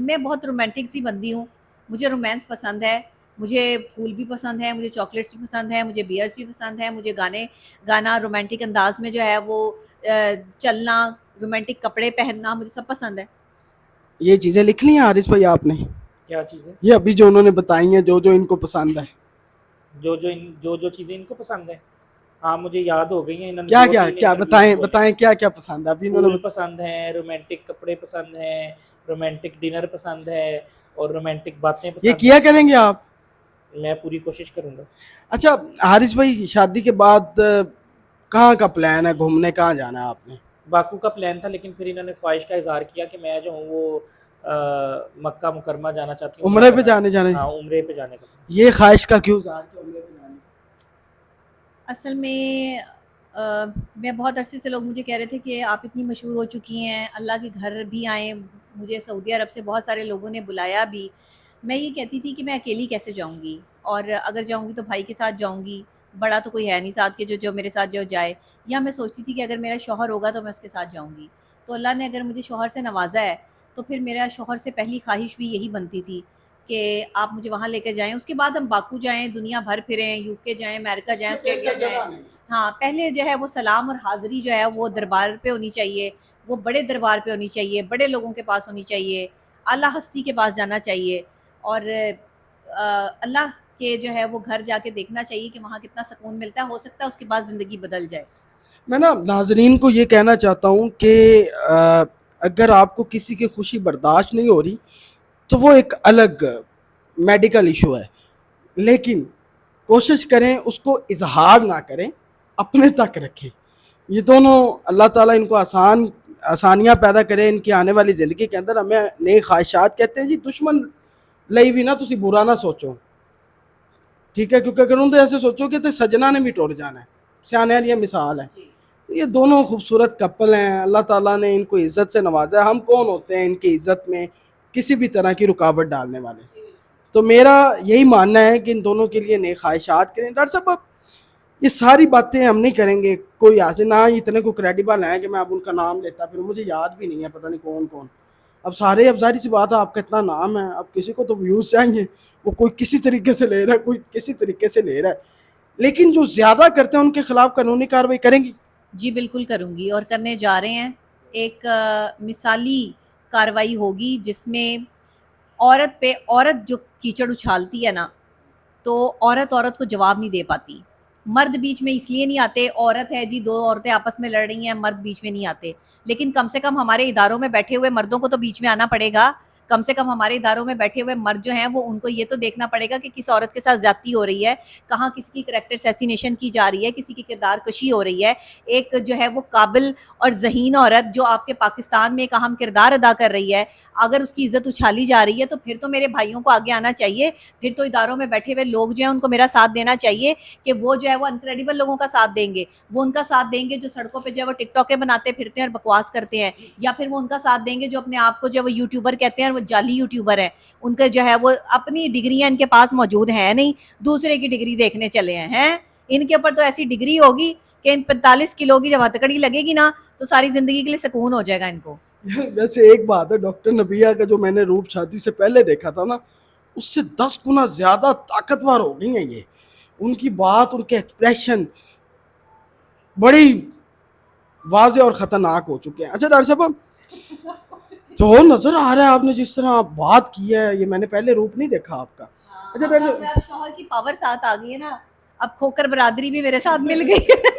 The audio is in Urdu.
میں بہت رومانٹک سی بندی ہوں، مجھے رومانس پسند ہے، مجھے پھول بھی پسند ہے، مجھے چاکلیٹس بھی پسند ہیں، مجھے بیئرس بھی پسند ہیں، مجھے گانا رومانٹک انداز میں جو ہے وہ چلنا، رومانٹک کپڑے پہننا، مجھے سب پسند ہے۔ یہ چیزیں لکھ لی ہیں حارث بھائی آپ نے؟ کیا چیزیں؟ یہ ابھی جو انہوں نے بتائی ہیں، جو جو ان کو پسند ہے، جو چیزیں ان کو پسند ہیں، ہاں مجھے یاد ہو گئی ہیں، انہوں نے کیا 2 کیا 3 کیا انٹرویوز میں بتائیں بولی بتائیں ہیں۔ کیا کیا پسند ہے ابھی انہوں پھول نے پسند ہیں، رومانٹک کپڑے پسند ہیں، رومانٹک ڈنر پسند ہے، اور رومانٹک باتیں یہ پسند کیا ہیں۔ کریں گے آپ؟ میں پوری کوشش کروں گا۔ اچھا حارث بھائی، شادی کے بعد کہاں کا پلان ہے؟ گھومنے کہاں جانا ہے آپ نے؟ باکو کا پلان تھا، لیکن پھر انہوں نے خواہش کا اظہار کیا کہ میں جو ہوں وہ مکہ مکرمہ جانا چاہتی ہوں، عمرہ عمرے پہ کرنا۔ جانے ہاں عمرے پہ جانے کا۔ یہ خواہش کا کیوں اظہار کیا عمرے پہ جانے کا؟ اصل میں میں بہت عرصے سے لوگ مجھے کہہ رہے تھے کہ آپ اتنی مشہور ہو چکی ہیں، اللہ کے گھر بھی آئیں، مجھے سعودی عرب سے بہت سارے لوگوں نے بلایا بھی۔ میں یہ کہتی تھی کہ میں اکیلی کیسے جاؤں گی، اور اگر جاؤں گی تو بھائی کے ساتھ جاؤں گی، بڑا تو کوئی ہے نہیں ساتھ کے جو میرے ساتھ جو جائے، یا میں سوچتی تھی کہ اگر میرا شوہر ہوگا تو میں اس کے ساتھ جاؤں گی۔ تو اللہ نے اگر مجھے شوہر سے نوازا ہے تو پھر میرا شوہر سے پہلی خواہش بھی یہی بنتی تھی کہ آپ مجھے وہاں لے کے جائیں، اس کے بعد ہم باکو جائیں، دنیا بھر پھریں، یو کے جائیں، امریکہ جائیں، آسٹریلیا جائیں۔ ہاں پہلے جو ہے وہ سلام اور حاضری جو ہے وہ دربار پہ ہونی چاہیے، وہ بڑے دربار پہ ہونی چاہیے، بڑے لوگوں کے پاس ہونی چاہیے، اعلیٰ ہستی کے پاس جانا چاہیے، اور اللہ کے جو ہے وہ گھر جا کے دیکھنا چاہیے کہ وہاں کتنا سکون ملتا ہے، ہو سکتا ہے اس کے بعد زندگی بدل جائے۔ میں نا ناظرین کو یہ کہنا چاہتا ہوں کہ اگر آپ کو کسی کی خوشی برداشت نہیں ہو رہی تو وہ ایک الگ میڈیکل ایشو ہے، لیکن کوشش کریں اس کو اظہار نہ کریں، اپنے تک رکھیں۔ یہ دونوں اللہ تعالیٰ ان کو آسانیاں پیدا کرے ان کی آنے والی زندگی کے اندر۔ ہمیں نئی خواہشات کہتے ہیں جی دشمن لئی بھی نہ تسی برا نہ سوچو، ٹھیک ہے، کیونکہ اگر انہوں نے ایسے سوچو کہ تو سجنا نے بھی ٹوٹ جانا ہے، سیانے والی مثال ہے۔ تو یہ دونوں خوبصورت کپل ہیں، اللہ تعالیٰ نے ان کو عزت سے نوازا ہے۔ ہم کون ہوتے ہیں ان کی عزت میں کسی بھی طرح کی رکاوٹ ڈالنے والے؟ تو میرا یہی ماننا ہے کہ ان دونوں کے لیے نئے خواہشات کریں۔ ڈاکٹر صاحب اب یہ ساری باتیں ہم نہیں کریں گے، کوئی حاصل نہ اتنے کو کریڈیبل ہیں کہ میں اب ان کا نام لیتا، پھر مجھے یاد بھی نہیں ہے پتہ نہیں کون کون۔ اب ظاہری سی بات ہے، آپ کا اتنا نام ہے، اب کسی کو تو ویوز چاہیے، وہ کوئی کسی طریقے سے لے رہا ہے، کوئی کسی طریقے سے لے رہا ہے، لیکن جو زیادہ کرتے ہیں ان کے خلاف قانونی کارروائی کریں گی؟ جی بالکل کروں گی، اور کرنے جا رہے ہیں۔ ایک مثالی کارروائی ہوگی جس میں عورت پہ عورت جو کیچڑ اچھالتی ہے نا، تو عورت کو جواب نہیں دے پاتی۔ مرد بیچ میں اس لیے نہیں آتے، عورت ہے جی، 2 عورتیں آپس میں لڑ رہی ہیں، مرد بیچ میں نہیں آتے، لیکن کم سے کم ہمارے اداروں میں بیٹھے ہوئے مردوں کو تو بیچ میں آنا پڑے گا۔ کم سے کم ہمارے اداروں میں بیٹھے ہوئے مرد جو ہیں وہ ان کو یہ تو دیکھنا پڑے گا کہ کس عورت کے ساتھ زیادتی ہو رہی ہے، کہاں کسی کی کریکٹر اسیسینیشن کی جا رہی ہے، کسی کی کردار کشی ہو رہی ہے۔ ایک جو ہے وہ قابل اور ذہین عورت جو آپ کے پاکستان میں ایک اہم کردار ادا کر رہی ہے، اگر اس کی عزت اچھالی جا رہی ہے تو پھر تو میرے بھائیوں کو آگے آنا چاہیے، پھر تو اداروں میں بیٹھے ہوئے لوگ جو ہیں ان کو میرا ساتھ دینا چاہیے کہ وہ جو ہے وہ انکریڈیبل لوگوں کا ساتھ دیں گے، وہ ان کا ساتھ دیں گے جو سڑکوں پہ جو ہے وہ ٹک ٹاکیں بناتے پھرتے ہیں اور بکواس کرتے ہیں، یا پھر وہ ان کا ساتھ دیں گے جو اپنے آپ کو جو ہے وہ یوٹیوبر کہتے ہیں اور وہ جعلی یوٹیوبر ہیں، ان کے جو ہے وہ اپنی ڈگریاں ان کے پاس موجود ہیں نہیں، دوسرے کی ڈگری دیکھنے چلے ہیں۔ ان کے اوپر تو ایسی ڈگری ہوگی کہ ان 45 کلو کی جب ہتکڑی لگے گی نا تو ساری زندگی کے لیے سکون ہو جائے گا ان کو۔ ویسے ایک بات ہے، ڈاکٹر نبیہ کا جو میں نے روپ شادی سے پہلے دیکھا تھا نا، اس سے 10 گنا زیادہ طاقتور ہو گئی ہیں یہ، ان کی بات، ان کے ایکسپریشن بڑی واضح اور خطرناک ہو چکے ہیں۔ اچھا ڈاکٹر صاحب تو نظر آ رہا ہے آپ نے جس طرح آپ بات کی ہے، یہ میں نے پہلے روپ نہیں دیکھا آپ کا۔ اچھا ڈاکٹر اب شوہر کی پاور ساتھ آ گئی ہے نا، اب کھوکر برادری بھی میرے ساتھ مل گئی ہے۔